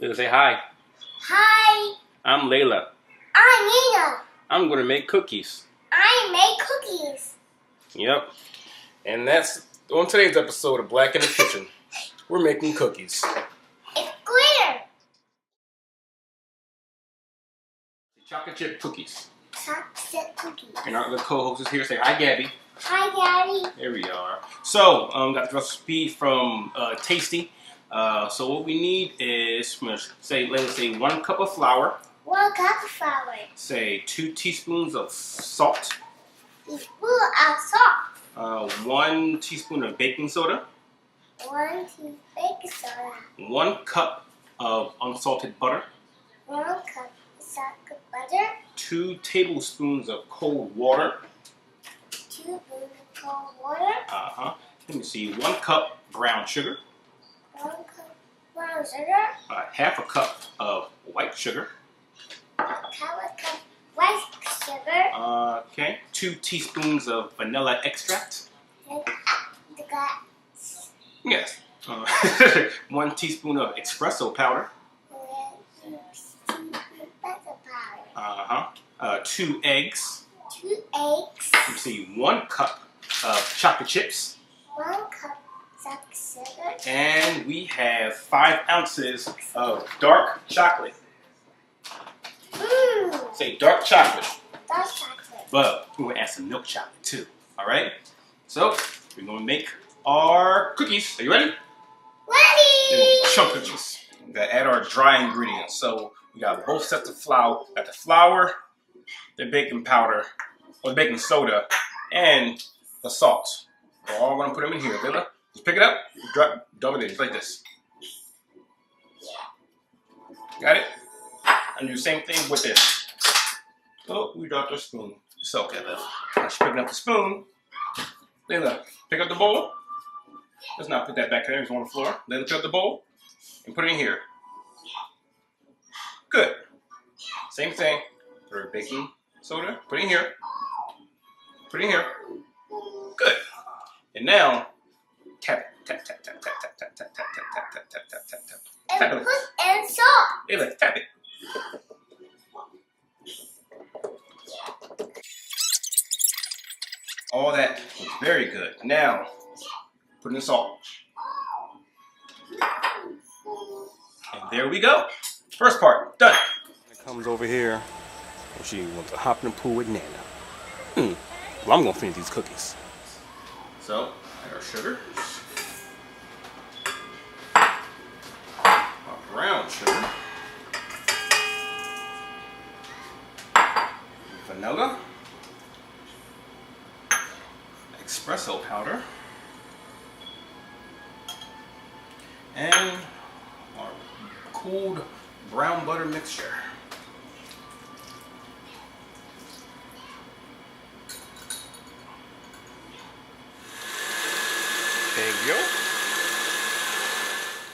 Layla, say hi. Hi, I'm Layla. I'm Nina. I'm going to make cookies. I make cookies. Yep. And that's on today's episode of Black in the Kitchen. We're making cookies. It's glitter. Chocolate chip cookies. Chocolate cookies. And our other co-host is here. Say hi, Gabby. Hi, Daddy. There we are. So, got the recipe from Tasty. So what we need is, let's say 1 cup of flour. 1 cup of flour. Say 2 teaspoons of salt. Teaspoon of salt. 1 teaspoon of baking soda. 1 teaspoon baking soda. 1 cup of unsalted butter. 1 cup of salted butter. 2 tablespoons of cold water. 2 spoons of cold water. Let me see. 1 cup brown sugar. 1 cup brown sugar. Half a cup of white sugar. Half a cup white sugar. Okay. 2 teaspoons of vanilla extract. Yes. 1 teaspoon of espresso powder. 2 eggs. 2 eggs. Let me see. 1 cup of chocolate chips. 1 cup chocolate sugar. And we have 5 ounces of dark chocolate. Say dark chocolate. Dark chocolate. But we're going to add some milk chocolate too. Alright? So, we're going to make our cookies. Are you ready? Ready! Chunk cookies. We got to add our dry ingredients. So, we got both sets of flour. Got the flour, the baking powder, or the baking soda, and the salt. We're all going to put them in here. Layla, just pick it up, dump it in, just like this. Got it? And do the same thing with this. Oh, we dropped our spoon. It's okay, Layla. Now she's picking up the spoon. Layla, pick up the bowl. Let's not put that back there. It's on the floor. Layla, pick up the bowl and put it in here. Good. Same thing for baking soda. Put it in here. Put it in here. Good. And now, tap it. Tap, tap, tap, tap, tap, tap, tap, tap, tap, tap, tap, tap, tap, tap. And put in salt. Layla, tap it. All that was very good. Now, put in the salt. And there we go. First part, done. It comes over here. She wants to hop in the pool with Nana. Well, I'm going to finish these cookies. So, add our sugar. Our brown sugar. Vanilla. Espresso powder. And our cooled brown butter mixture. There you go.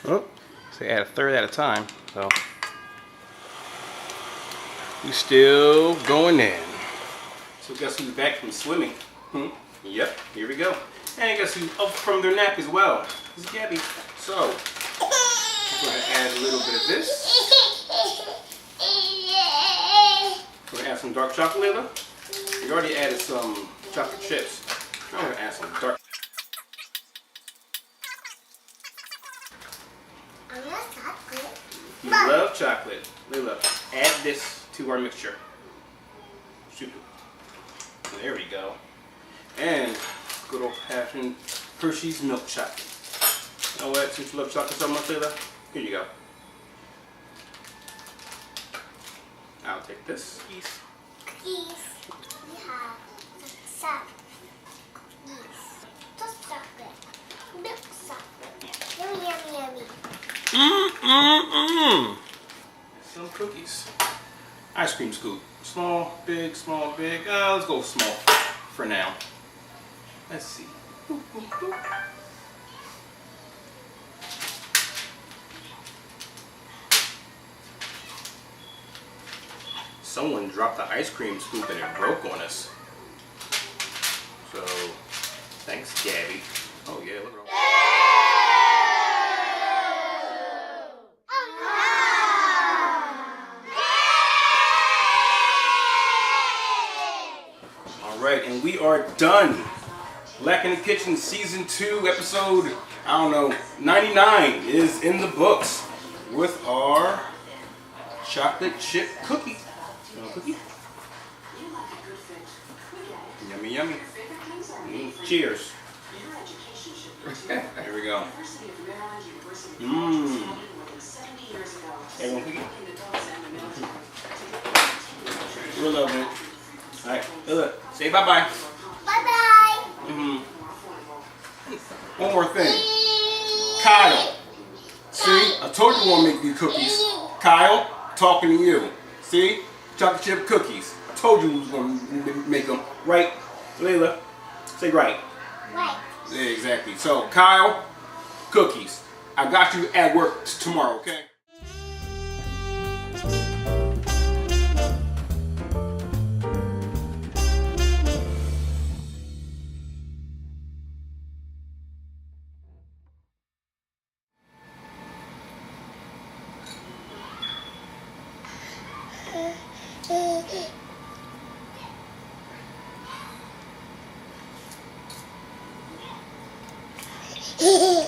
Oh, so add a third at a time. So we still going in. So guess who's back from swimming? Yep, here we go. And guess who's up from their nap as well? It's Gabby. So we're gonna add a little bit of this. We're gonna add some dark chocolate, Layla. We already added some chocolate chips. I'm gonna add some dark. You love chocolate. Layla, add this to our mixture. Shoot. There we go. And good old fashioned Hershey's milk chocolate. You know what? Since you love chocolate so much, Layla, here you go. I'll take this. Cookies. We have some cookies. Just chocolate. Milk chocolate. Yummy, yummy, yummy. Some cookies. Ice cream scoop. Small, big, small, big. Let's go small for now. Let's see. Boop, boop, boop. Someone dropped the ice cream scoop and it broke on us. So, thanks, Gabby. Oh yeah, look at all. we are done. Black in the Kitchen Season 2, episode, 99 is in the books with our chocolate chip cookie. You want a cookie? Yummy, yummy. Cheers. Here we go. Mmm. Everyone cookie? We're loving it. Alright, look. Say bye-bye. Bye-bye. One more thing. Kyle. See? I told you we want to make these cookies. Kyle, talking to you. See? Chocolate chip cookies. I told you we was going to make them. Right? Layla? Say right. Right. Yeah, exactly. So, Kyle, cookies. I got you at work tomorrow, okay? Hehehe